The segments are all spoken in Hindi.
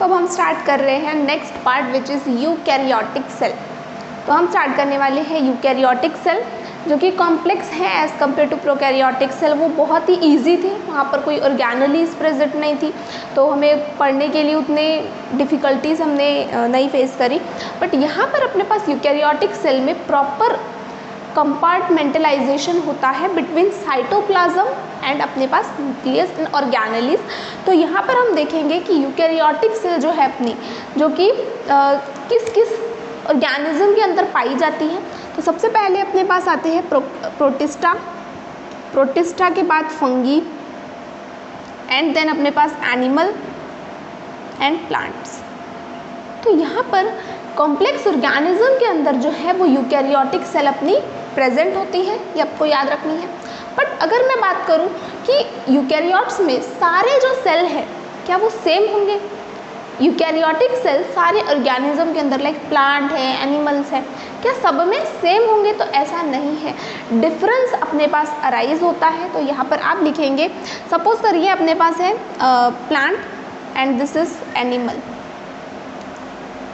अब हम स्टार्ट कर रहे हैं next part which is eukaryotic cell. तो हम स्टार्ट करने वाले हैं यूकैरियोटिक सेल, जो कि कॉम्प्लेक्स है as compare to prokaryotic cell. वो बहुत ही ईजी थी, वहाँ पर कोई ऑर्गेनेलीज प्रेजेंट नहीं थी, तो हमें पढ़ने के लिए उतने डिफ़िकल्टीज हमने नहीं फेस करी। बट यहाँ पर अपने पास यूकैरियोटिक सेल में प्रॉपर कंपार्टमेंटलाइजेशन होता है बिटवीन साइटोप्लाज्म एंड अपने पास न्यूक्लियस एंड ऑर्गेनेलीज। तो यहाँ पर हम देखेंगे कि यूकैरियोटिक सेल जो है अपनी, जो कि किस किस ऑर्गेनिज्म के अंदर पाई जाती है। तो सबसे पहले अपने पास आते हैं प्रोटिस्टा, प्रोटिस्टा के बाद फंगी एंड देन अपने पास एनिमल एंड प्लांट्स। तो यहाँ पर कॉम्प्लेक्स ऑर्गेनिज्म के अंदर जो है वो यूकैरियोटिक सेल अपनी प्रेजेंट होती है, ये आपको याद रखनी है। बट अगर मैं बात करूँ कि यूकैरियोट्स में सारे जो सेल हैं क्या वो सेम होंगे? यूकैरियोटिक सेल सारे ऑर्गेनिज्म के अंदर लाइक प्लांट है, एनिमल्स है, क्या सब में सेम होंगे? तो ऐसा नहीं है, डिफरेंस अपने पास अराइज होता है। तो यहाँ पर आप लिखेंगे, सपोज करिए अपने पास है plant and this is animal.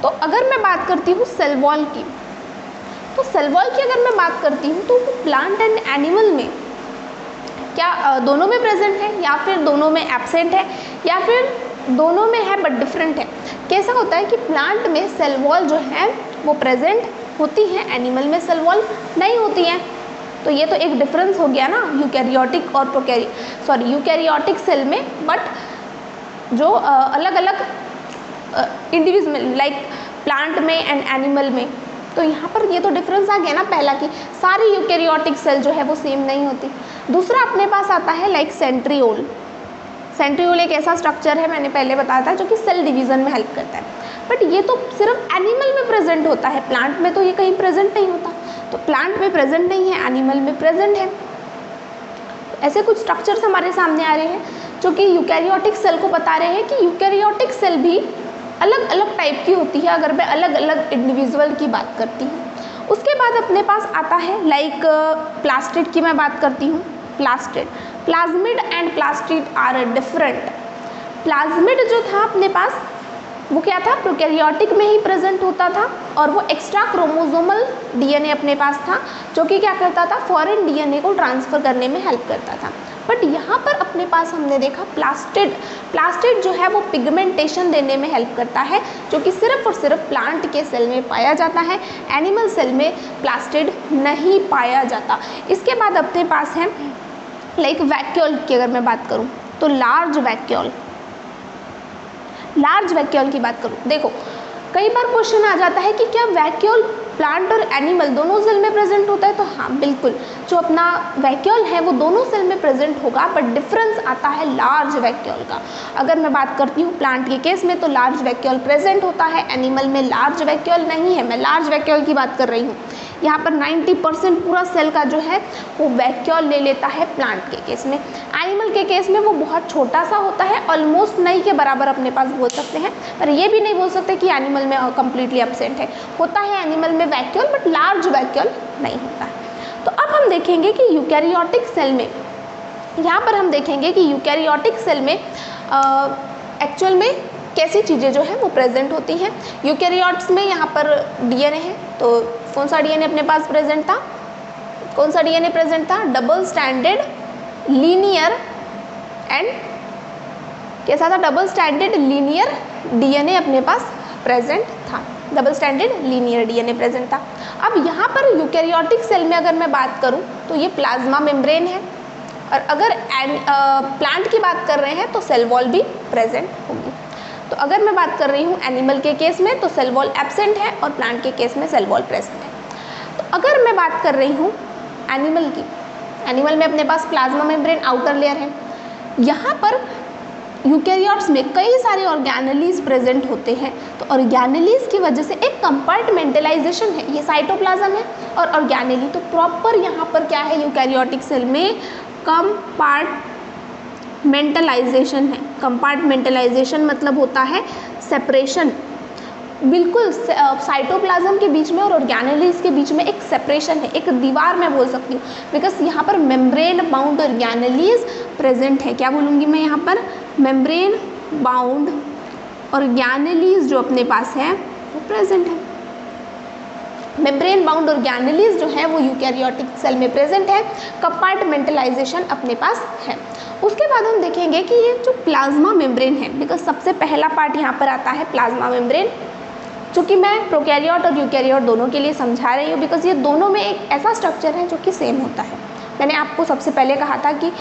तो अगर मैं बात करती हूँ सेल वॉल की, तो सेल वॉल की अगर मैं बात करती हूँ तो प्लांट एंड एनिमल में क्या दोनों में प्रेजेंट है, या फिर दोनों में एब्सेंट है, या फिर दोनों में है बट डिफरेंट है? कैसा होता है कि प्लांट में सेल वॉल जो है वो प्रेजेंट होती है, एनिमल में सेल वॉल नहीं होती है। तो ये तो एक डिफरेंस हो गया ना यूकैरियोटिक और यूकैरियोटिक सेल में, बट जो अलग अलग इंडिविजुअल लाइक प्लांट में एंड एनिमल में। तो यहाँ पर ये तो डिफरेंस आ गया ना पहला, कि सारी यूकैरियोटिक सेल जो है वो सेम नहीं होती। दूसरा अपने पास आता है लाइक सेंट्रियोल। सेंट्रियोल एक ऐसा स्ट्रक्चर है, मैंने पहले बताया था, जो कि सेल डिवीज़न में हेल्प करता है। बट ये तो सिर्फ एनिमल में प्रेजेंट होता है, प्लांट में तो ये कहीं प्रेजेंट नहीं होता। तो प्लांट में प्रेजेंट नहीं है, एनिमल में प्रेजेंट है। ऐसे कुछ स्ट्रक्चर्स हमारे सामने आ रहे हैं जो कि यूकैरियोटिक सेल को बता रहे हैं कि यूकैरियोटिक सेल भी अलग अलग टाइप की होती है, अगर मैं अलग अलग इंडिविजुअल की बात करती हूँ। उसके बाद अपने पास आता है लाइक प्लास्टिड की मैं बात करती हूँ। Plastid, plasmid and plastid are different. Plasmid जो था अपने पास वो क्या था, प्रोकैरियोटिक में ही प्रेजेंट होता था, और वो एक्स्ट्रा क्रोमोसोमल डीएनए अपने पास था, जो कि क्या करता था, फॉरेन डीएनए को ट्रांसफ़र करने में हेल्प करता था। बट यहाँ पर अपने पास हमने देखा प्लास्टिड, प्लास्टिड जो है वो पिगमेंटेशन देने में हेल्प करता है, जो कि सिर्फ और सिर्फ प्लांट के सेल में पाया जाता है, एनिमल सेल में प्लास्टिड नहीं पाया जाता। इसके बाद अपने पास है लाइक वैक्यूल की अगर मैं बात करूँ तो लार्ज वैक्यूल, लार्ज वैक्यूल की बात करूँ, देखो कई बार क्वेश्चन आ जाता है कि क्या वैक्यूल प्लांट और एनिमल दोनों सेल में प्रेजेंट होता है? तो हाँ बिल्कुल, जो अपना वैक्यूल है वो दोनों सेल में प्रेजेंट होगा, बट डिफरेंस आता है लार्ज वैक्यूल का। अगर मैं बात करती हूँ प्लांट के केस में तो लार्ज वैक्यूल प्रेजेंट होता है, एनिमल में लार्ज वैक्यूल नहीं है। मैं लार्ज वैक्यूल की बात कर रही हूँ। यहाँ पर 90% पूरा सेल का जो है वो वैक्यूल ले लेता है प्लांट के केस में। एनिमल के केस में वो बहुत छोटा सा होता है, ऑलमोस्ट नहीं के बराबर अपने पास बोल सकते हैं, पर ये भी नहीं बोल सकते कि एनिमल में कम्प्लीटली एब्सेंट है। होता है एनिमल में वैक्यूल, बट लार्ज वैक्यूल नहीं होता है। तो अब हम देखेंगे कि यूकैरियोटिक सेल में, यहाँ पर हम देखेंगे कि यूकैरियोटिक सेल में एक्चुअल में कैसी चीज़ें जो है वो प्रेजेंट होती हैं। यूकैरियोट्स में यहाँ पर डीएनए है, तो कौन सा डीएनए अपने पास प्रेजेंट था, कौन सा डीएनए प्रेजेंट था, डबल स्टैंडर्ड लीनियर एंड कैसा था, डबल स्टैंडर्ड लीनियर डीएनए अपने पास प्रेजेंट था, double standard linear DNA present था। अब यहाँ पर यूकैरियोटिक सेल में अगर मैं बात करूँ तो ये प्लाज्मा मेम्ब्रेन है, और अगर प्लांट की बात कर रहे हैं तो सेल वॉल भी प्रेजेंट होगी। तो अगर मैं बात कर रही हूँ एनिमल के केस में तो सेल वॉल एब्सेंट है, और प्लांट के केस में सेल वॉल प्रेजेंट है। तो अगर मैं बात कर रही हूँ एनिमल की, एनिमल में अपने पास प्लाज्मा मेम्ब्रेन आउटर लेयर है। यहाँ पर यूकैरियोट्स में कई सारे ऑर्गेनेलीज प्रेजेंट होते हैं। तो ऑर्गेनेलीज की वजह से एक कंपार्टमेंटलाइजेशन है, ये साइटोप्लाज्म है और ऑर्गेनेली। तो प्रॉपर यहाँ पर क्या है, यूकैरियोटिक सेल में कंपार्टमेंटलाइजेशन है। कंपार्टमेंटलाइजेशन मतलब होता है सेपरेशन, बिल्कुल साइटोप्लाज्म के बीच में और ऑर्गेनेलीज के बीच में एक सेपरेशन है, एक दीवार मैं बोल सकती हूँ, बिकॉज यहाँ पर मेम्ब्रेन बाउंड ऑर्गेनेलीज प्रेजेंट है। क्या बोलूँगी मैं यहाँ पर, मेम्ब्रेन बाउंड ऑर्गेनेलीज जो अपने पास है वो प्रेजेंट है। मेम्ब्रेन बाउंड ऑर्गेनेलीज जो है वो यूकैरियोटिक सेल में प्रेजेंट है। कंपार्टमेंटलाइजेशन अपने पास है। उसके बाद हम देखेंगे कि ये जो प्लाज्मा मेम्ब्रेन है, बिकॉज सबसे पहला पार्ट यहाँ पर आता है प्लाज्मा मेम्ब्रेन, चूँकि मैं प्रोकैरियोट और यूकैरियोट दोनों के लिए समझा रही हूँ, बिकॉज ये दोनों में एक ऐसा स्ट्रक्चर है जो कि सेम होता है। मैंने आपको सबसे पहले कहा था कि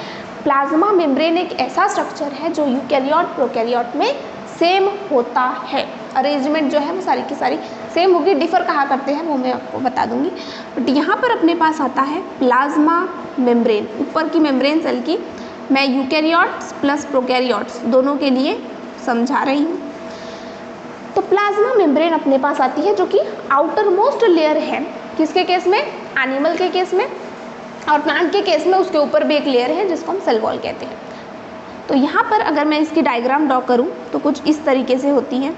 प्लाज्मा मेम्ब्रेन एक ऐसा स्ट्रक्चर है जो यूकैरियोट प्रोकैरियोट में सेम होता है। अरेंजमेंट जो है वो सारी की सारी सेम होगी, डिफ़र कहा करते हैं वो मैं आपको बता दूंगी। बट यहाँ पर अपने पास आता है प्लाज्मा मेम्ब्रेन, ऊपर की मेम्ब्रेन सेल की मैं यूकैरियोट्स प्लस प्रोकैरियोट्स दोनों के लिए समझा रही हूँ। तो प्लाज्मा मेम्ब्रेन अपने पास आती है जो कि आउटर मोस्ट लेयर है, किसके केस में, एनिमल के केस में, और प्लांट के केस में उसके ऊपर भी एक लेयर है जिसको हम सेल वॉल कहते हैं। तो यहाँ पर अगर मैं इसकी डायग्राम ड्रॉ करूँ तो कुछ इस तरीके से होती है।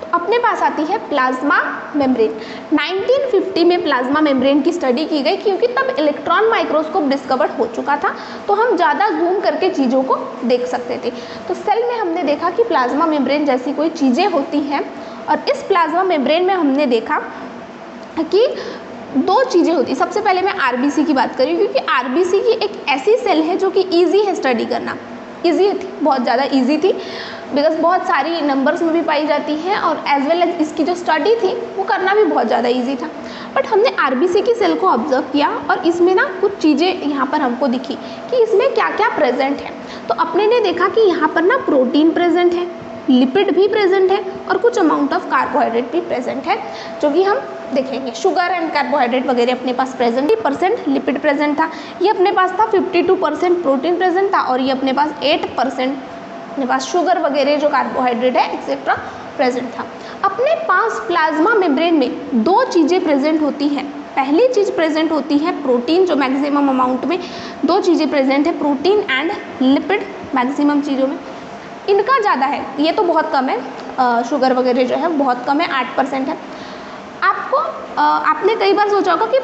तो अपने पास आती है प्लाज्मा मेम्ब्रेन। 1950 में प्लाज्मा मेम्ब्रेन की स्टडी की गई, क्योंकि तब इलेक्ट्रॉन माइक्रोस्कोप डिस्कवर हो चुका था, तो हम ज़्यादा जूम करके चीज़ों को देख सकते थे। तो सेल में हमने देखा कि प्लाज्मा मेम्ब्रेन जैसी कोई चीज़ें होती हैं, और इस प्लाज्मा मेम्ब्रेन में हमने देखा कि दो चीज़ें होती। सबसे पहले मैं आरबीसी की बात करी, क्योंकि आरबीसी की एक ऐसी सेल है जो कि ईजी है स्टडी करना, ईजी थी, बहुत ज़्यादा ईजी थी, बिकॉज बहुत सारी नंबर्स में भी पाई जाती है, और एज वेल एज इसकी जो स्टडी थी वो करना भी बहुत ज़्यादा ईजी था। बट हमने आरबीसी की सेल को ऑब्जर्व किया और इसमें ना कुछ चीज़ें यहाँ पर हमको दिखी कि इसमें क्या क्या प्रेजेंट है। तो अपने ने देखा कि यहाँ पर ना प्रोटीन प्रेजेंट है, लिपिड भी प्रेजेंट है, और कुछ अमाउंट ऑफ कार्बोहाइड्रेट भी प्रेजेंट है, जो कि हम देखेंगे। शुगर एंड कार्बोहाइड्रेट वगैरह अपने पास प्रेजेंट, 30% लिपिड प्रेजेंट था, ये अपने पास था, 52% प्रोटीन प्रेजेंट था, और ये अपने पास 8% अपने पास शुगर वगैरह जो कार्बोहाइड्रेट है एक्सेट्रा प्रेजेंट था। अपने पास प्लाज्मा मेम्ब्रेन में दो चीज़ें प्रेजेंट होती हैं। पहली चीज़ प्रेजेंट होती है प्रोटीन, जो मैक्सिमम अमाउंट में दो चीज़ें प्रेजेंट है, प्रोटीन एंड लिपिड मैक्सिमम चीज़ों में। इनका ज़्यादा है, ये तो बहुत कम है, शुगर वगैरह जो है बहुत कम है, 8% है। आपने कई बार सोचा होगा कि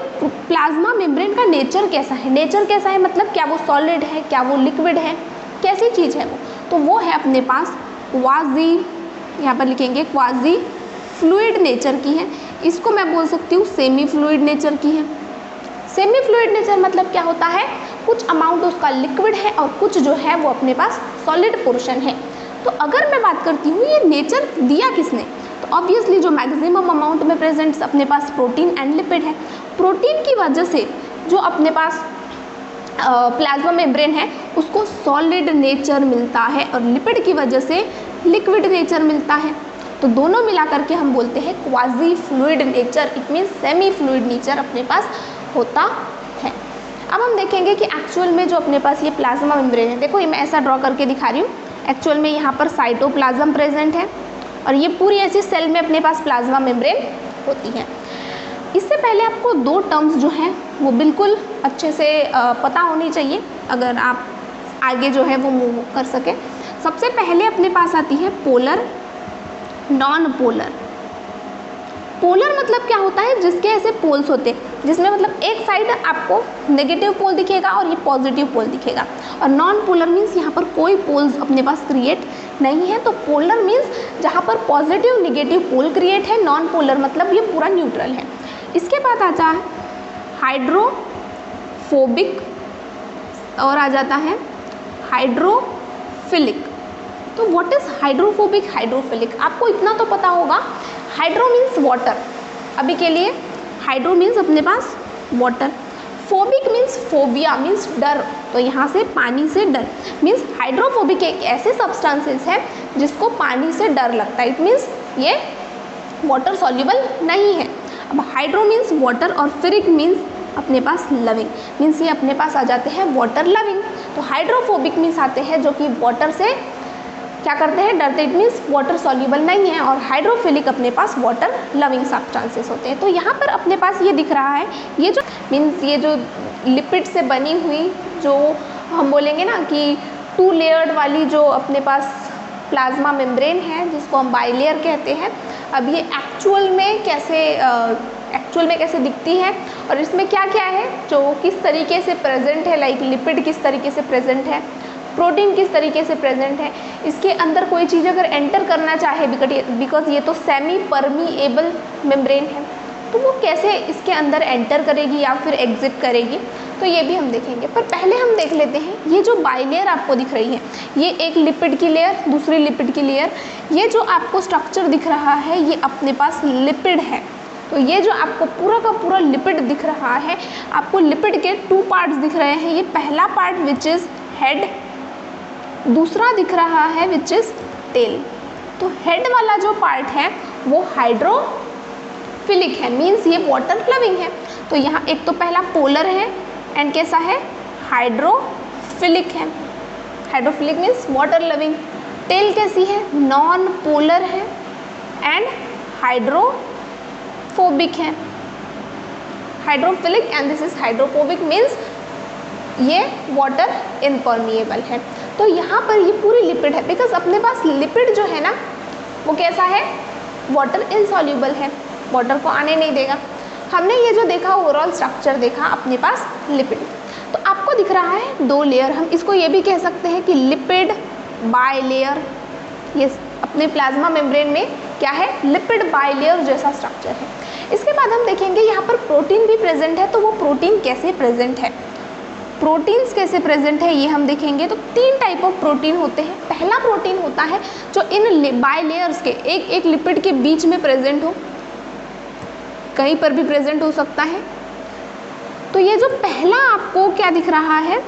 प्लाज्मा मेम्ब्रेन का नेचर कैसा है। नेचर कैसा है मतलब क्या वो सॉलिड है, क्या वो लिक्विड है, कैसी चीज़ है वो। तो वो है अपने पास क्वाजी, यहाँ पर लिखेंगे क्वाजी फ्लूइड नेचर की है। इसको मैं बोल सकती हूँ सेमी फ्लूइड नेचर की है। सेमी फ्लूइड नेचर मतलब क्या होता है, कुछ अमाउंट उसका लिक्विड है और कुछ जो है वो अपने पास सॉलिड पोर्शन है। तो अगर मैं बात करती हूँ ये नेचर दिया किसने, तो ऑब्वियसली जो मैक्सिमम अमाउंट में प्रेजेंट अपने पास प्रोटीन एंड लिपिड है। प्रोटीन की वजह से जो अपने पास प्लाज्मा मेम्ब्रेन है उसको सॉलिड नेचर मिलता है, और लिपिड की वजह से लिक्विड नेचर मिलता है। तो दोनों मिला करके हम बोलते हैं quasi fluid nature, it means semi fluid nature अपने पास होता है। अब हम देखेंगे कि एक्चुअल में जो अपने पास ये प्लाज्मा मेम्ब्रेन है, देखो ये मैं ऐसा ड्रॉ करके दिखा रही हूँ। एक्चुअल में यहाँ पर साइटोप्लाज्म प्रेजेंट है, और ये पूरी ऐसी सेल में अपने पास प्लाज्मा मेम्ब्रेन होती है। इससे पहले आपको दो टर्म्स जो हैं वो बिल्कुल अच्छे से पता होनी चाहिए, अगर आप आगे जो है वो मूव कर सके। सबसे पहले अपने पास आती है पोलर, नॉन पोलर। पोलर मतलब क्या होता है, जिसके ऐसे पोल्स होते हैं, जिसमें मतलब एक साइड आपको नेगेटिव पोल दिखेगा और ये पॉजिटिव पोल दिखेगा। और नॉन पोलर मीन्स यहाँ पर कोई पोल्स अपने पास क्रिएट नहीं है। तो पोलर मीन्स जहाँ पर पॉजिटिव नेगेटिव पोल क्रिएट है, नॉन पोलर मतलब ये पूरा न्यूट्रल है। इसके बाद आता है हाइड्रोफोबिक, और आ जाता है हाइड्रोफिलिक। तो व्हाट इज हाइड्रोफोबिक, हाइड्रोफिलिक, आपको इतना तो पता होगा। हाइड्रो मीन्स वाटर, अभी के लिए हाइड्रो मीन्स अपने पास water, phobic means phobia means डर, तो यहाँ से पानी से डर, मीन्स हाइड्रोफोबिक एक ऐसे सब्सटेंसेस है जिसको पानी से डर लगता है, इट मीन्स ये वाटर सॉल्युबल नहीं है। अब हाइड्रो मीन्स वाटर और फिरिक मीन्स अपने पास लविंग, मीन्स ये अपने पास आ जाते हैं वाटर लविंग। तो हाइड्रोफोबिक मीन्स आते हैं जो कि वाटर से क्या करते हैं, डरते, इट मीन्स वाटर सॉल्युबल नहीं है। और हाइड्रोफिलिक अपने पास वाटर लविंग सब्सटेंसेस होते हैं। तो यहाँ पर अपने पास ये दिख रहा है, ये जो मीन्स ये जो लिपिड से बनी हुई जो हम बोलेंगे ना कि 2 लेयर्ड वाली जो अपने पास प्लाज्मा मेम्ब्रेन है, जिसको हम बाइलेयर कहते हैं। अब ये एक्चुअल में कैसे एक्चुअल में कैसे दिखती है और इसमें क्या क्या है जो किस तरीके से प्रेजेंट है, लाइक लिपिड किस तरीके से प्रेजेंट है, प्रोटीन किस तरीके से प्रेजेंट है, इसके अंदर कोई चीज़ अगर एंटर करना चाहे बिकॉज ये तो सेमी परमिएबल मेम्ब्रेन है, तो वो कैसे इसके अंदर एंटर करेगी या फिर एग्जिट करेगी, तो ये भी हम देखेंगे। पर पहले हम देख लेते हैं ये जो बाइलेयर आपको दिख रही है, ये एक लिपिड की लेयर, दूसरी लिपिड की लेयर, ये जो आपको स्ट्रक्चर दिख रहा है ये अपने पास लिपिड है। तो ये जो आपको पूरा का पूरा लिपिड दिख रहा है, आपको लिपिड के 2 पार्ट्स दिख रहे हैं। ये पहला पार्ट विच इज़ हेड, दूसरा दिख रहा है विच इज़ टेल। तो हेड वाला जो पार्ट है वो हाइड्रोफिलिक है, मीन्स ये वाटर लविंग है। तो यहाँ एक तो पहला पोलर है एंड कैसा है, हाइड्रोफिलिक है। Hydrophilic means water loving. Tail कैसी है, नॉन पोलर है एंड हाइड्रोफोबिक है। Hydrophilic and this is hydrophobic means ये वाटर इनपर्मिएबल है। तो यहाँ पर ये पूरी लिपिड है, बिकॉज अपने पास लिपिड जो है ना वो कैसा है, वाटर इनसॉल्यूबल है, वाटर को आने नहीं देगा। हमने ये जो देखा ओवरऑल स्ट्रक्चर देखा अपने पास लिपिड। तो आपको दिख रहा है 2 लेयर, हम इसको ये भी कह सकते हैं कि लिपिड बाइलेयर। ये अपने प्लाज्मा मेम्ब्रेन में क्या है, लिपिड बाइलेयर जैसा स्ट्रक्चर है। इसके बाद हम देखेंगे यहाँ पर प्रोटीन भी प्रेजेंट है, तो वो प्रोटीन कैसे प्रेजेंट है, प्रोटीन्स कैसे प्रेजेंट है ये हम देखेंगे। तो 3 टाइप ऑफ प्रोटीन होते हैं। पहला प्रोटीन होता है जो इन बाइलेयर्स के एक एक लिपिड के बीच में प्रेजेंट हो, कहीं पर भी प्रेजेंट हो सकता है। तो ये जो पहला आपको क्या दिख रहा है,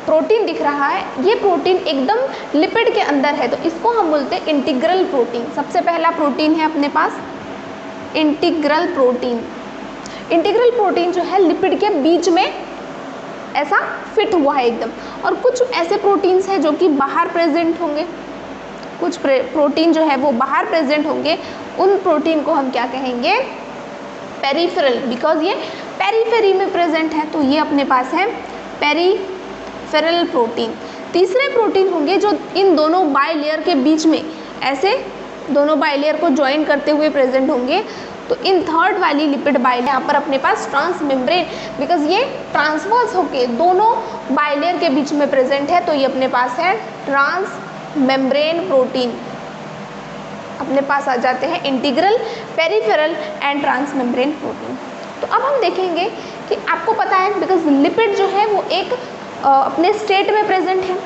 प्रोटीन दिख रहा है, ये प्रोटीन एकदम लिपिड के अंदर है, तो इसको हम बोलते हैं इंटीग्रल प्रोटीन। सबसे पहला प्रोटीन है अपने पास इंटीग्रल प्रोटीन। इंटीग्रल प्रोटीन जो है लिपिड के बीच में ऐसा फिट हुआ है एकदम। और कुछ ऐसे प्रोटीन्स हैं जो कि बाहर प्रेजेंट होंगे, कुछ प्रोटीन जो है वो बाहर प्रेजेंट होंगे, उन प्रोटीन को हम क्या कहेंगे, पेरिफेरल, बिकॉज ये पेरीफेरी में प्रेजेंट है, तो ये अपने पास है पेरीफेरल प्रोटीन। तीसरे प्रोटीन होंगे जो इन दोनों बाइलेयर के बीच में ऐसे दोनों बाइलेयर को ज्वाइन करते हुए प्रेजेंट होंगे, तो इन थर्ड वाली लिपिड बाइलेयर यहाँ पर अपने पास ट्रांस मेम्ब्रेन, बिकॉज ये ट्रांसवर्स होके दोनों बाइलेयर के बीच में प्रेजेंट है, तो ये अपने पास है ट्रांस मेम्ब्रेन प्रोटीन। अपने पास आ जाते हैं integral, peripheral and transmembrane protein. तो अब हम देखेंगे कि आपको पता है बिकॉज लिपिड जो है वो एक अपने स्टेट में प्रेजेंट है,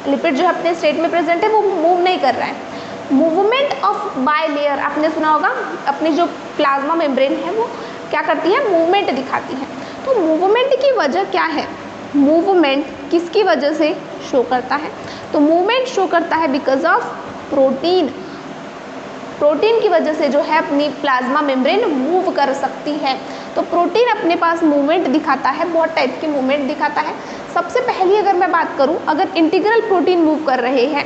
लिपिड जो है अपने स्टेट में प्रेजेंट है, वो मूव नहीं कर रहा है। मूवमेंट ऑफ बाइलेयर आपने सुना होगा, अपनी जो प्लाज्मा मेम्ब्रेन है वो क्या करती है, मूवमेंट दिखाती है। तो मूवमेंट की वजह क्या है, मूवमेंट किसकी वजह से शो करता है, तो मूवमेंट शो करता है बिकॉज ऑफ प्रोटीन। प्रोटीन की वजह से जो है अपनी प्लाज्मा मेम्ब्रेन मूव कर सकती है। तो प्रोटीन अपने पास मूवमेंट दिखाता है, बहुत टाइप की मूवमेंट दिखाता है। सबसे पहली अगर मैं बात करूं, अगर इंटीग्रल प्रोटीन मूव कर रहे हैं,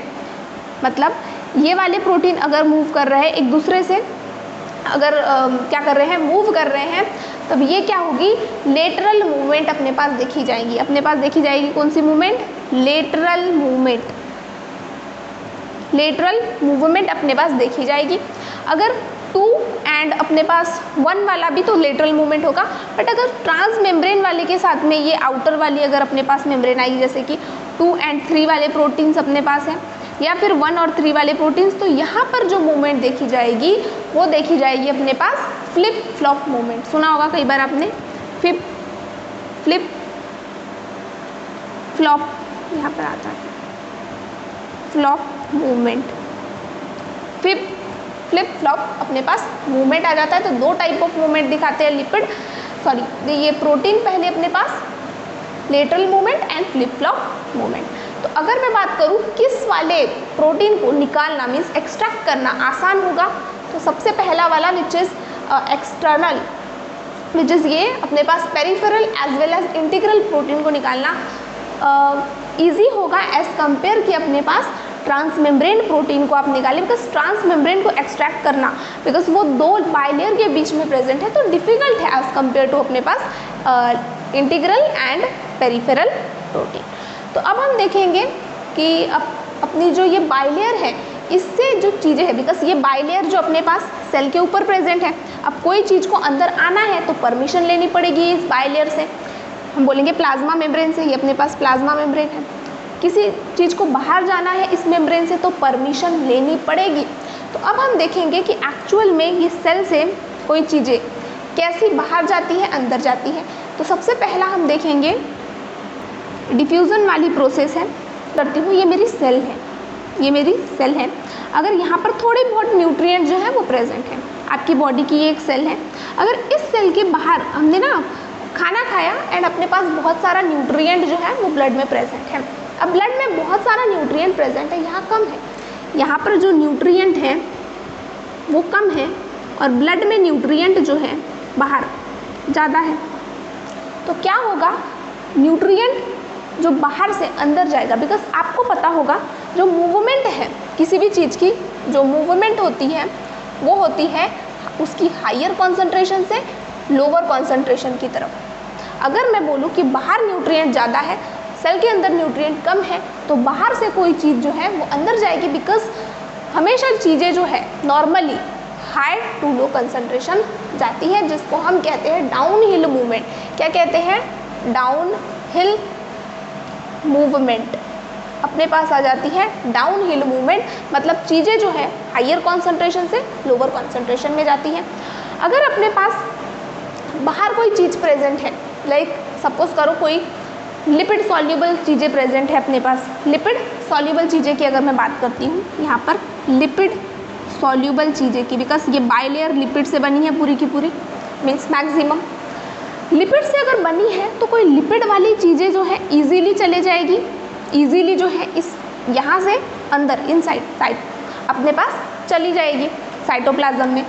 मतलब ये वाले प्रोटीन अगर मूव कर रहे हैं एक दूसरे से, अगर क्या कर रहे हैं, मूव कर रहे हैं, तब ये क्या होगी, लेटरल मूवमेंट अपने पास देखी जाएगी। अपने पास देखी जाएगी कौन सी movement, lateral movement. Lateral movement अपने पास देखी जाएगी। अगर 2 एंड अपने पास 1 वाला भी तो लेटरल मूवमेंट होगा, बट अगर ट्रांस मेम्ब्रेन वाले के साथ में ये आउटर वाली अगर अपने पास मेम्ब्रेन आई, जैसे कि 2 एंड 3 वाले प्रोटीन्स अपने पास हैं, या फिर 1 और 3 वाले प्रोटीन्स, तो यहाँ पर जो मूवमेंट देखी जाएगी वो देखी जाएगी अपने पास फ्लिप फ्लॉप मूवमेंट। सुना होगा कई बार आपने, फ्लिप फ्लॉप, यहाँ पर आता है फ्लॉप मूवमेंट, फ्लिप फ्लॉप अपने पास मूवमेंट आ जाता है। तो 2 टाइप ऑफ मूवमेंट दिखाते हैं लिपिड, सॉरी ये प्रोटीन पहले अपने पास lateral movement and flip flop movement. तो अगर मैं बात करूँ किस वाले प्रोटीन को निकालना मीन्स एक्सट्रैक्ट करना आसान होगा, तो सबसे पहला वाला which is external, which is ये अपने पास peripheral as well as integral protein को निकालना ईजी होगा एज कंपेयर कि अपने पास ट्रांस मेम्ब्रेन प्रोटीन को आप निकालें, बिकॉज ट्रांस मेम्ब्रेन को एक्सट्रैक्ट करना, बिकॉज वो 2 बाइलेयर के बीच में प्रेजेंट है, तो डिफ़िकल्ट है एज कंपेयर टू अपने पास इंटीग्रल एंड पेरिफेरल प्रोटीन। तो अब हम देखेंगे कि अपनी जो ये बाइलेयर है इससे जो चीज़ें हैं, बिकॉज ये बाइलेयर जो अपने पास सेल के ऊपर प्रेजेंट है, अब कोई चीज़ को अंदर आना है तो परमिशन लेनी पड़ेगी इस बाइलेयर से, हम बोलेंगे प्लाज्मा मेम्ब्रेन से, ये अपने पास प्लाज्मा मेम्ब्रेन है। किसी चीज़ को बाहर जाना है इस मेम्ब्रेन से तो परमिशन लेनी पड़ेगी। तो अब हम देखेंगे कि एक्चुअल में ये सेल से कोई चीज़ें कैसी बाहर जाती है, अंदर जाती है। तो सबसे पहला हम देखेंगे डिफ्यूज़न वाली प्रोसेस है। करती हूँ, ये मेरी सेल है, ये मेरी सेल है। अगर यहाँ पर थोड़े बहुत न्यूट्रिएंट जो है वो प्रेजेंट है, आपकी बॉडी की ये एक सेल है। अगर इस सेल के बाहर हमने ना खाना खाया एंड अपने पास बहुत सारा न्यूट्रिएंट जो है वो ब्लड में प्रेजेंट है। अब ब्लड में बहुत सारा न्यूट्रिएंट प्रेजेंट है, यहाँ कम है, यहाँ पर जो न्यूट्रिएंट है वो कम है और ब्लड में न्यूट्रिएंट जो है बाहर ज़्यादा है। तो क्या होगा, न्यूट्रिएंट जो बाहर से अंदर जाएगा, बिकॉज आपको पता होगा जो मूवमेंट है किसी भी चीज़ की, जो मूवमेंट होती है वो होती है उसकी हायर कॉन्सेंट्रेशन से लोअर कॉन्सेंट्रेशन की तरफ। अगर मैं बोलूँ कि बाहर न्यूट्रिएंट ज़्यादा है, सेल के अंदर न्यूट्रिएंट कम है, तो बाहर से कोई चीज़ जो है वो अंदर जाएगी, बिकॉज हमेशा चीज़ें जो है normally high to low concentration जाती है, जिसको हम कहते हैं डाउन हिल मूवमेंट। क्या कहते हैं, डाउन हिल मूवमेंट अपने पास आ जाती है। डाउन हिल मूवमेंट मतलब चीज़ें जो है हायर कॉन्सेंट्रेशन से लोअर कॉन्सेंट्रेशन में जाती है। अगर अपने पास बाहर कोई चीज़ प्रेजेंट है, लाइक सपोज करो कोई लिपिड सॉल्युबल चीज़ें प्रेजेंट है अपने पास, लिपिड सॉल्युबल चीज़ें की अगर मैं बात करती हूँ यहाँ पर लिपिड सॉल्युबल चीज़ें की, बिकॉज ये बाइलेयर लिपिड से बनी है पूरी की पूरी, मीन्स मैक्सिमम लिपिड से अगर बनी है तो कोई लिपिड वाली चीज़ें जो है इजीली चले जाएगी, इजीली जो है इस यहाँ से अंदर इनसाइड साइड अपने पास चली जाएगी साइटोप्लाज्म में।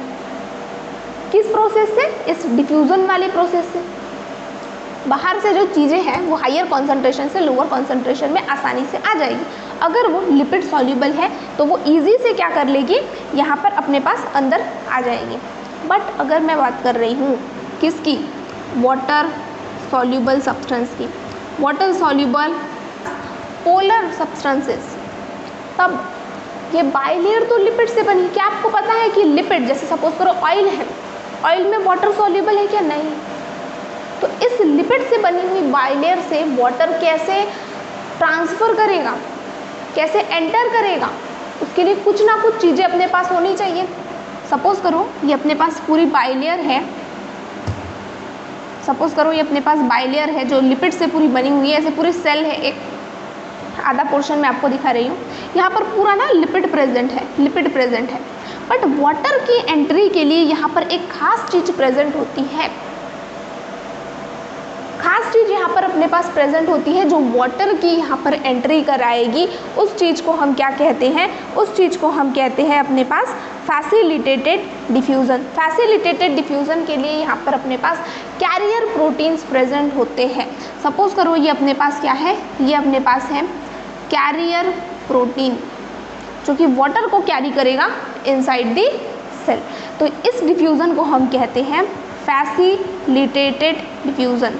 किस प्रोसेस से, इस डिफ्यूज़न वाले प्रोसेस से। बाहर से जो चीज़ें हैं वो हायर कॉन्सेंट्रेशन से लोअर कॉन्सेंट्रेशन में आसानी से आ जाएगी। अगर वो लिपिड सॉल्युबल है तो वो इजी से क्या कर लेगी, यहाँ पर अपने पास अंदर आ जाएगी। बट अगर मैं बात कर रही हूँ किसकी, वाटर सॉल्युबल सब्सटेंस की, वाटर सॉल्युबल पोलर सब्सटेंसेस, तब ये बाइलेयर तो लिपिड से बनी। क्या आपको पता है कि लिपिड, जैसे सपोज करो ऑयल है, ऑयल में वाटर सॉल्युबल है क्या, नहीं। तो इस लिपिड से बनी हुई बाइलेयर से वाटर कैसे ट्रांसफ़र करेगा, कैसे एंटर करेगा, उसके लिए कुछ ना कुछ चीज़ें अपने पास होनी चाहिए। सपोज़ करो ये अपने पास पूरी बाइलेयर है, सपोज़ करो ये अपने पास बाइलेयर है जो लिपिड से पूरी बनी हुई है, ऐसे पूरी सेल है, एक आधा पोर्शन में आपको दिखा रही हूँ, यहाँ पर पूरा ना लिपिड प्रेजेंट है, लिपिड प्रेजेंट है। बट वाटर की एंट्री के लिए यहाँ पर एक खास चीज़ प्रेजेंट होती है, खास चीज़ यहाँ पर अपने पास प्रेजेंट होती है जो वाटर की यहाँ पर एंट्री कराएगी। उस चीज़ को हम क्या कहते हैं, उस चीज़ को हम कहते हैं अपने पास फैसिलिटेटेड डिफ्यूज़न। फैसिलिटेटेड डिफ्यूज़न के लिए यहाँ पर अपने पास कैरियर प्रोटीन्स प्रेजेंट होते हैं। सपोज करो ये अपने पास क्या है, ये अपने पास है कैरियर प्रोटीन जो कि वाटर को कैरी करेगा इनसाइड द सेल। तो इस डिफ्यूज़न को हम कहते हैं facilitated diffusion.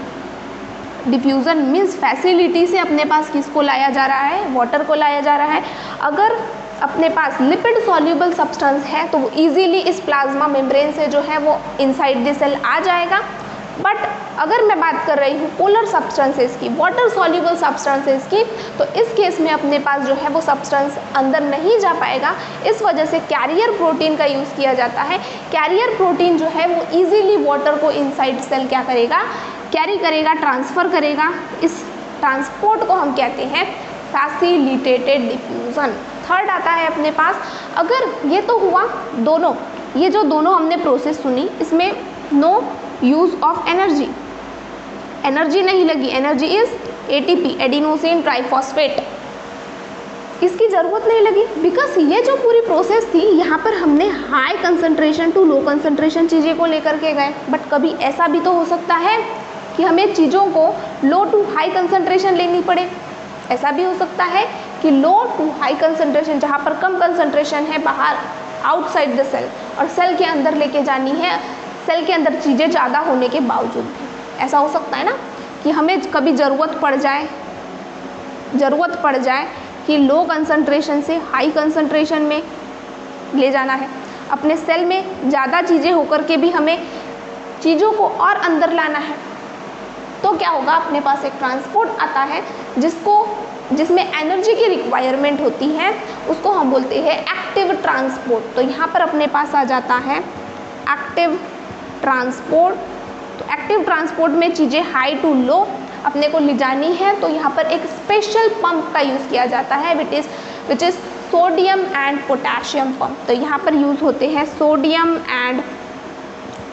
Diffusion means facility से अपने पास किसको लाया जा रहा है, वाटर को लाया जा रहा है। अगर अपने पास लिपिड सॉल्युबल सब्सटेंस है तो वो इजीली इस प्लाज्मा मेम्ब्रेन से जो है वो इनसाइड द सेल आ जाएगा। बट अगर मैं बात कर रही हूँ पोलर सब्सटेंसेस की, वाटर सॉल्युबल सब्सटेंसेस की, तो इस केस में अपने पास जो है वो सब्सटेंस अंदर नहीं जा पाएगा। इस वजह से कैरियर प्रोटीन का यूज़ किया जाता है। कैरियर प्रोटीन जो है वो इजीली वाटर को इनसाइड सेल क्या करेगा, कैरी करेगा, ट्रांसफ़र करेगा। इस ट्रांसपोर्ट को हम कहते हैं फैसिलिटेटेड डिफ्यूज़न। थर्ड आता है अपने पास, अगर ये तो हुआ दोनों, ये जो दोनों हमने प्रोसेस सुनी इसमें no use of energy, energy नहीं लगी, energy is ATP, adenosine triphosphate, इसकी ज़रूरत नहीं लगी। बिकॉज ये जो पूरी प्रोसेस थी यहाँ पर हमने high concentration to low concentration चीज़ें को लेकर के गए। बट कभी ऐसा भी तो हो सकता है कि हमें चीज़ों को लो टू हाई कंसंट्रेशन लेनी पड़े। ऐसा भी हो सकता है कि लो टू हाई कंसंट्रेशन, जहाँ पर कम कंसंट्रेशन है बाहर आउटसाइड द सेल, और सेल के अंदर लेके जानी है, सेल के अंदर चीज़ें ज़्यादा होने के बावजूद भी। ऐसा हो सकता है ना कि हमें कभी ज़रूरत पड़ जाए कि लो कंसंट्रेशन से हाई कंसंट्रेशन में ले जाना है। अपने सेल में ज़्यादा चीज़ें होकर के भी हमें चीज़ों को और अंदर लाना है, तो क्या होगा, अपने पास एक ट्रांसपोर्ट आता है जिसमें एनर्जी की रिक्वायरमेंट होती है, उसको हम बोलते हैं एक्टिव ट्रांसपोर्ट। तो यहाँ पर अपने पास आ जाता है एक्टिव ट्रांसपोर्ट। तो एक्टिव ट्रांसपोर्ट में चीज़ें हाई टू लो अपने को ले जानी है, तो यहाँ पर एक स्पेशल पंप का यूज़ किया जाता है which is sodium and potassium pump. तो यहाँ पर यूज़ होते हैं सोडियम एंड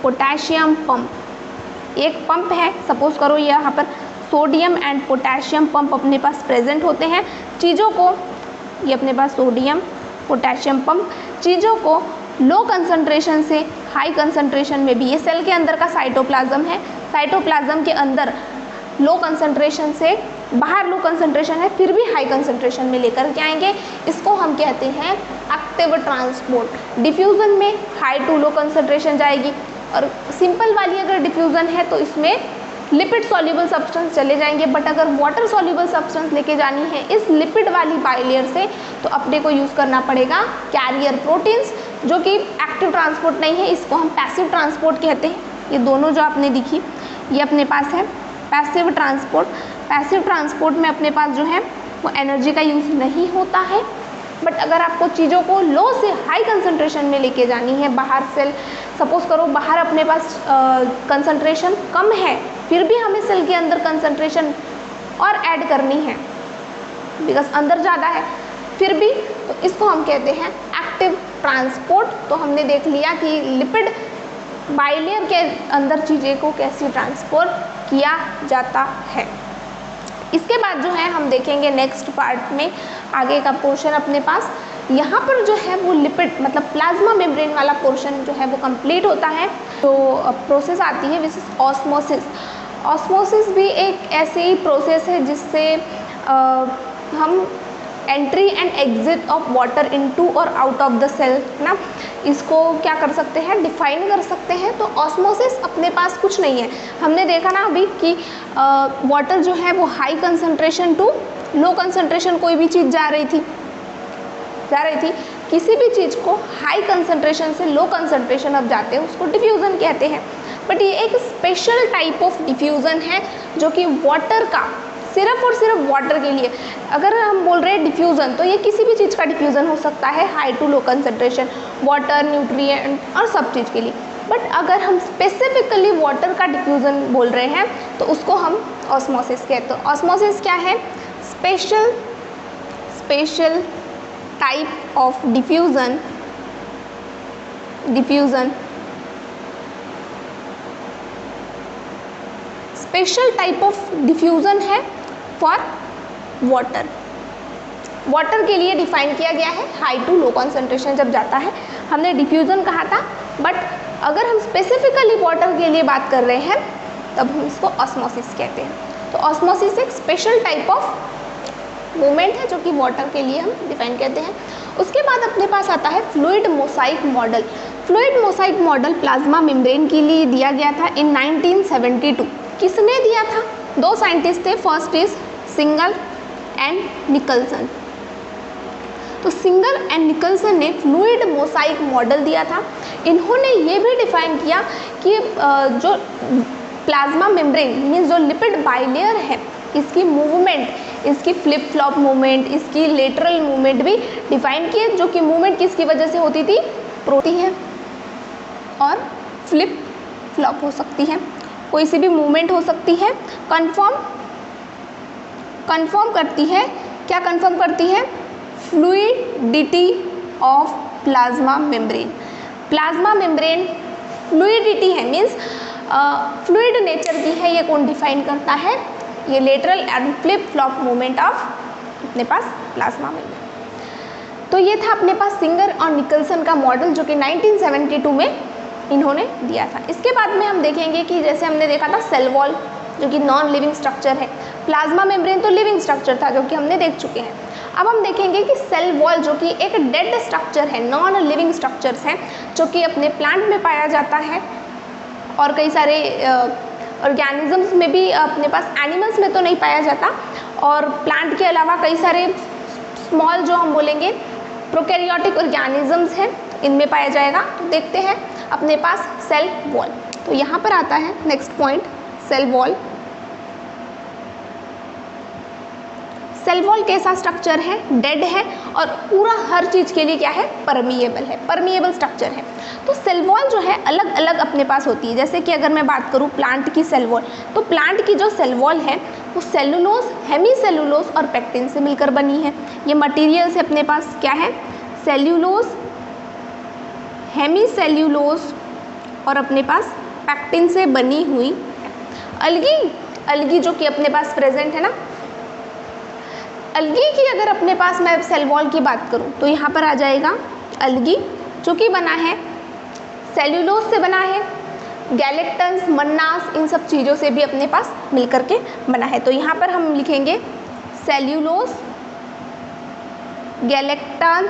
पोटेशियम पंप। एक पंप है, सपोज करो यहाँ पर सोडियम एंड पोटेशियम पंप अपने पास प्रेजेंट होते हैं। चीज़ों को, ये अपने पास सोडियम पोटेशियम पंप चीज़ों को लो कंसंट्रेशन से हाई कंसंट्रेशन में भी, ये सेल के अंदर का साइटोप्लाज्म है, साइटोप्लाज्म के अंदर लो कंसंट्रेशन से बाहर लो कंसंट्रेशन है, फिर भी हाई कंसंट्रेशन में लेकर के आएंगे, इसको हम कहते हैं एक्टिव ट्रांसपोर्ट। डिफ्यूज़न में हाई टू लो कंसंट्रेशन जाएगी, और सिंपल वाली अगर डिफ्यूज़न है तो इसमें लिपिड सॉल्युबल सब्सटेंस चले जाएंगे, बट अगर वाटर सॉल्युबल सब्सटेंस लेके जानी है इस लिपिड वाली बाइलेयर से, तो अपने को यूज़ करना पड़ेगा कैरियर प्रोटीन्स, जो कि एक्टिव ट्रांसपोर्ट नहीं है, इसको हम पैसिव ट्रांसपोर्ट कहते हैं। ये दोनों जो आपने दिखी, ये अपने पास है पैसिव ट्रांसपोर्ट। पैसिव ट्रांसपोर्ट में अपने पास जो है वो एनर्जी का यूज़ नहीं होता है, बट अगर आपको चीज़ों को लो से हाई कंसंट्रेशन में लेके जानी है, बाहर सेल, सपोज करो बाहर अपने पास कंसंट्रेशन कम है, फिर भी हमें सेल के अंदर कंसंट्रेशन और ऐड करनी है बिकॉज अंदर ज़्यादा है, फिर भी, तो इसको हम कहते हैं एक्टिव ट्रांसपोर्ट। तो हमने देख लिया कि लिपिड बाइलेयर के अंदर चीज़ें को कैसे ट्रांसपोर्ट किया जाता है। इसके बाद जो है हम देखेंगे नेक्स्ट पार्ट में आगे का पोर्शन अपने पास, यहाँ पर जो है वो लिपिड मतलब प्लाज्मा मेम्ब्रेन वाला पोर्शन जो है वो कंप्लीट होता है। तो प्रोसेस आती है विच इज ऑस्मोसिस। ऑस्मोसिस भी एक ऐसी ही प्रोसेस है जिससे हम entry and exit of water into और आउट ऑफ द सेल ना, इसको क्या कर सकते हैं, डिफाइन कर सकते हैं। तो ऑस्मोसिस अपने पास कुछ नहीं है, हमने देखा ना अभी कि वाटर जो है वो high concentration to low concentration, कोई भी चीज़ जा रही थी किसी भी चीज़ को हाई कंसंट्रेशन से लो कंसंट्रेशन अब जाते हैं, उसको डिफ्यूज़न कहते हैं। बट ये एक स्पेशल टाइप ऑफ डिफ्यूज़न है जो कि वाटर का, सिर्फ और सिर्फ वाटर के लिए, अगर हम बोल रहे हैं डिफ्यूज़न तो ये किसी भी चीज़ का डिफ्यूज़न हो सकता है, high to low concentration, water, nutrient और सब चीज़ के लिए। बट अगर हम स्पेसिफिकली वाटर का डिफ्यूज़न बोल रहे हैं तो उसको हम ऑस्मोसिस कहते हैं। ऑस्मोसिस क्या है, special type of diffusion special type of diffusion है फॉर वाटर के लिए डिफाइन किया गया है, हाई टू लो कंसंट्रेशन जब जाता है हमने डिफ्यूज़न कहा था। बट अगर हम स्पेसिफिकली वाटर के लिए बात कर रहे हैं तब हम इसको ऑस्मोसिस कहते हैं। तो ऑस्मोसिस एक स्पेशल टाइप ऑफ मूवमेंट है जो कि वाटर के लिए हम डिफाइन करते हैं। उसके बाद अपने पास आता है fluid mosaic model. Fluid mosaic model plasma membrane के लिए दिया गया था इन 1972। किसने दिया था, दो साइंटिस्ट थे, first is single and Nicolson. तो सिंगल एंड निकलसन ने फ्लूइड मोसाइक मॉडल दिया था। इन्होंने ये भी डिफाइन किया कि जो प्लाज्मा मेम्ब्रेन मीन्स जो लिपिड बाइलेयर है, इसकी मूवमेंट, इसकी फ्लिप फ्लॉप मूवमेंट, इसकी लेटरल मूवमेंट भी डिफाइन किए, जो कि मूवमेंट किसकी वजह से होती थी, प्रोटीन है और फ्लिप फ्लॉप हो सकती है, कोई सी भी मूवमेंट हो सकती है। कंफर्म करती है, क्या कंफर्म करती है, fluidity of plasma membrane. Plasma membrane fluidity है मीन्स फ्लूइड नेचर की है, ये कौन डिफाइन करता है, ये lateral and flip flop movement of अपने पास प्लाज्मा मेम्ब्रेन। तो ये था अपने पास सिंगर और निकलसन का मॉडल जो कि 1972 में इन्होंने दिया था। इसके बाद में हम देखेंगे कि जैसे हमने देखा था सेल वॉल जो कि नॉन लिविंग स्ट्रक्चर है, प्लाज्मा मेम्ब्रेन तो लिविंग स्ट्रक्चर था जो कि हमने देख चुके हैं। अब हम देखेंगे कि सेल वॉल जो कि एक डेड स्ट्रक्चर है, नॉन लिविंग स्ट्रक्चर्स हैं जो कि अपने प्लांट में पाया जाता है और कई सारे ऑर्गेनिजम्स में भी अपने पास, एनिमल्स में तो नहीं पाया जाता, और प्लांट के अलावा कई सारे स्मॉल जो हम बोलेंगे प्रोकैरियोटिक ऑर्गेनिजम्स हैं इनमें पाया जाएगा। तो देखते हैं अपने पास सेल वॉल। तो यहाँ पर आता है next point cell wall. Cell wall कैसा स्ट्रक्चर है, डेड है और पूरा हर चीज़ के लिए क्या है, परमिएबल है, परमिएबल स्ट्रक्चर है। तो सेल वॉल जो है अलग अलग अपने पास होती है। जैसे कि अगर मैं बात करूँ प्लांट की सेल वॉल, तो प्लांट की जो सेल वॉल है वो सेलुलोज, हेमी सेलुलोज और पेक्टिन से मिलकर बनी है। ये मटीरियल से अपने पास क्या है, सेल्यूलोज, हेमी सेल्यूलोज और अपने पास पेक्टिन से बनी हुई अलगी जो कि अपने पास प्रेजेंट है ना। अलगी की अगर अपने पास मैं सेल वॉल की बात करूं तो यहाँ पर आ जाएगा अलगी, जो कि बना है सेल्यूलोज से बना है, गैलेक्टन्स, मन्नास, इन सब चीज़ों से भी अपने पास मिलकर के बना है। तो यहाँ पर हम लिखेंगे सेल्यूलोज, गैलेक्टन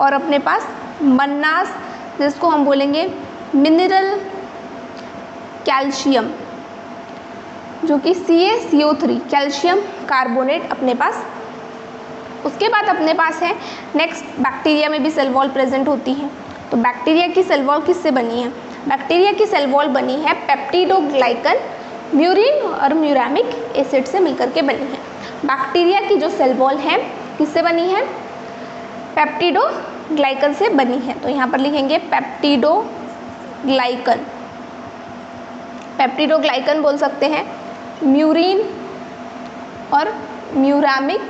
और अपने पास मन्नास, जिसको हम बोलेंगे मिनरल कैल्शियम, जो कि CaCO3 कैल्शियम कार्बोनेट अपने पास। उसके बाद अपने पास है नेक्स्ट, बैक्टीरिया में भी सेल वॉल प्रेजेंट होती है। तो बैक्टीरिया की सेल वॉल किससे बनी है, बैक्टीरिया की सेल वॉल बनी है पेप्टिडोग्लाइकन, म्यूरिन और म्यूरामिक एसिड से मिलकर के बनी है। बैक्टीरिया की जो सेल वॉल है किससे बनी है, पेप्टिडोग्लाइकन से बनी है। तो यहाँ पर लिखेंगे पेप्टिडोग्लाइकन, पेप्टिडोग्लाइकन बोल सकते हैं, म्यूरिन और म्यूरामिक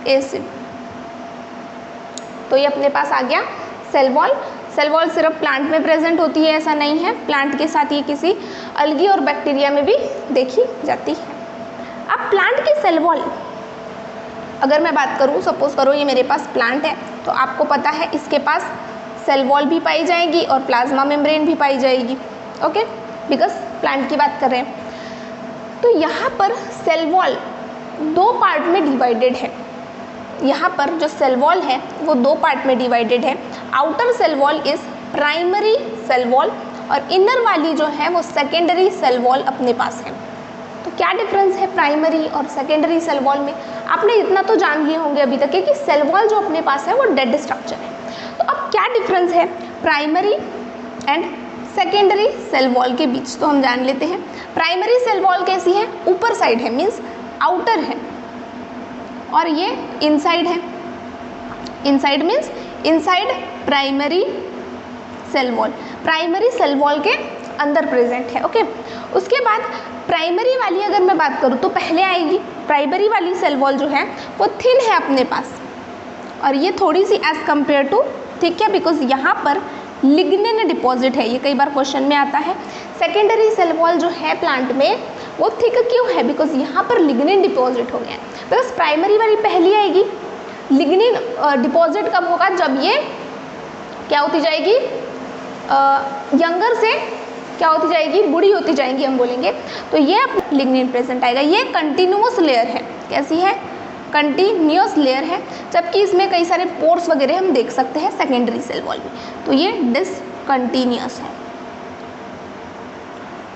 एसिड। तो ये अपने पास आ गया सेल वॉल। सेल वॉल सिर्फ प्लांट में प्रेजेंट होती है ऐसा नहीं है, प्लांट के साथ ये किसी अलगी और बैक्टीरिया में भी देखी जाती है। अब प्लांट की सेल वॉल अगर मैं बात करूँ, सपोज करो ये मेरे पास प्लांट है, तो आपको पता है इसके पास सेल वॉल भी पाई जाएगी और प्लाज्मा मेम्ब्रेन भी पाई जाएगी। ओके, बिकॉज प्लांट की बात कर रहे हैं। तो यहाँ पर सेल वॉल दो पार्ट में डिवाइडेड है। यहाँ पर जो सेल वॉल है वो दो पार्ट में डिवाइडेड है। Outer cell wall is primary cell wall और इनर वाली जो है वो सेकेंडरी सेल वॉल अपने पास है। तो क्या डिफरेंस है प्राइमरी और सेकेंडरी सेल वॉल में, आपने इतना तो जान लिए होंगे अभी तक कि सेल वॉल जो अपने पास है वो डेड स्ट्रक्चर है। तो अब क्या डिफरेंस है primary and secondary cell wall के बीच, तो हम जान लेते हैं। प्राइमरी सेल वॉल कैसी है, ऊपर साइड है, मीन्स आउटर है, और ये इनसाइड है। Inside means inside primary cell wall, primary cell wall के अंदर प्रेजेंट है। ओके, उसके बाद प्राइमरी वाली अगर मैं बात करूँ तो पहले आएगी। प्राइमरी वाली सेल वॉल जो है वो थिन है अपने पास, और ये थोड़ी सी एज कम्पेयर टू ठीक है, बिकॉज यहाँ पर लिग्निन डिपॉजिट है, ये कई बार क्वेश्चन में आता है। सेकेंडरी सेल वॉल जो है प्लांट में वो थिक क्यों है, बिकॉज यहाँ पर लिग्निन डिपॉजिट हो गया है। बिकॉज प्राइमरी वाली पहली आएगी, लिग्निन डिपॉजिट कब होगा, जब ये क्या होती जाएगी, यंगर से क्या होती जाएगी, बूढ़ी होती जाएंगी हम बोलेंगे। तो ये लिग्निन प्रेजेंट आएगा। ये कंटिन्यूअस लेयर है, कैसी है, कंटिन्यूअस लेयर है, जबकि इसमें कई सारे पोर्स वगैरह हम देख सकते हैं सेकेंडरी सेल वॉल में। तो ये डिसकंटिन्यूअस है।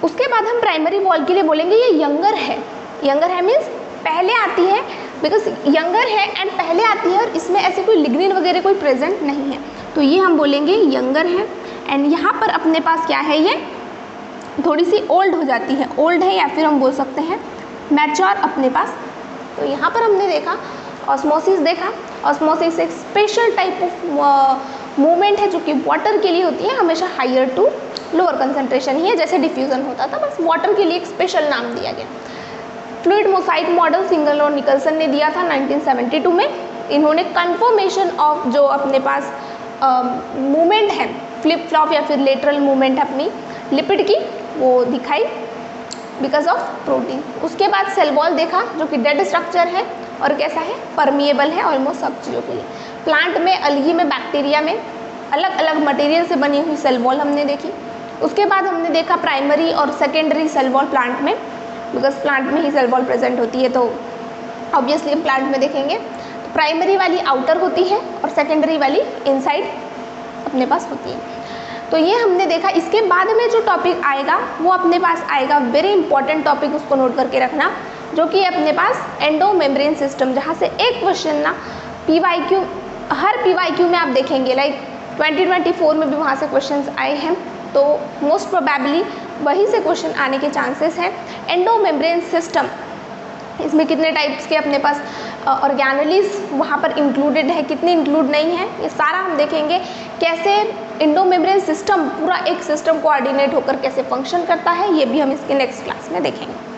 उसके बाद हम प्राइमरी वॉल के लिए बोलेंगे ये यंगर है। यंगर है मीन्स पहले आती है, बिकॉज यंगर है एंड पहले आती है और इसमें ऐसे कोई लिग्निन वगैरह कोई प्रेजेंट नहीं है, तो ये हम बोलेंगे यंगर है। एंड यहाँ पर अपने पास क्या है, ये थोड़ी सी ओल्ड हो जाती है, ओल्ड है या फिर हम बोल सकते हैं मैच्योर अपने पास। तो यहाँ पर हमने देखा ऑस्मोसिस देखा। ऑस्मोसिस एक स्पेशल टाइप ऑफ मूवमेंट है जो कि वाटर के लिए होती है, हमेशा हायर टू लोअर कंसंट्रेशन ही है, जैसे डिफ्यूजन होता था, बस वाटर के लिए एक स्पेशल नाम दिया गया। फ्लूइड मोसाइक मॉडल सिंगल और निकलसन ने दिया था 1972 में। इन्होंने कन्फर्मेशन ऑफ जो अपने पास मूवमेंट है, फ्लिप फ्लॉप या फिर लेटरल मूवमेंट अपनी लिपिड की, वो दिखाई बिकॉज ऑफ प्रोटीन। उसके बाद सेल वॉल देखा जो कि डेड स्ट्रक्चर है और कैसा है, परमिएबल है ऑलमोस्ट सब चीज़ों के लिए। प्लांट में, अलगी में, बैक्टीरिया में अलग अलग मटेरियल से बनी हुई सेल वॉल हमने देखी। उसके बाद हमने देखा प्राइमरी और सेकेंडरी सेल वॉल प्लांट में, बिकॉज प्लांट में ही सेल वॉल प्रेजेंट होती है तो ऑब्वियसली हम प्लांट में देखेंगे। तो प्राइमरी वाली आउटर होती है और सेकेंडरी वाली इनसाइड अपने पास होती है। तो ये हमने देखा। इसके बाद में जो टॉपिक आएगा वो अपने पास आएगा, वेरी इंपॉर्टेंट टॉपिक, उसको नोट करके रखना, जो कि अपने पास एंडो मेम्ब्रेन सिस्टम, जहाँ से एक क्वेश्चन ना PYQ, हर PYQ में आप देखेंगे, लाइक 2024 में भी वहाँ से क्वेश्चंस आए हैं, तो मोस्ट प्रोबेबली वहीं से क्वेश्चन आने के चांसेस हैं। एंडोमेम्ब्रेन सिस्टम, इसमें कितने टाइप्स के अपने पास ऑर्गेनेलीज वहाँ पर इंक्लूडेड है, कितने इंक्लूड नहीं है, ये सारा हम देखेंगे। कैसे एंडोमेम्ब्रेन सिस्टम पूरा एक सिस्टम कोऑर्डिनेट होकर कैसे फंक्शन करता है, ये भी हम इसके नेक्स्ट क्लास में देखेंगे।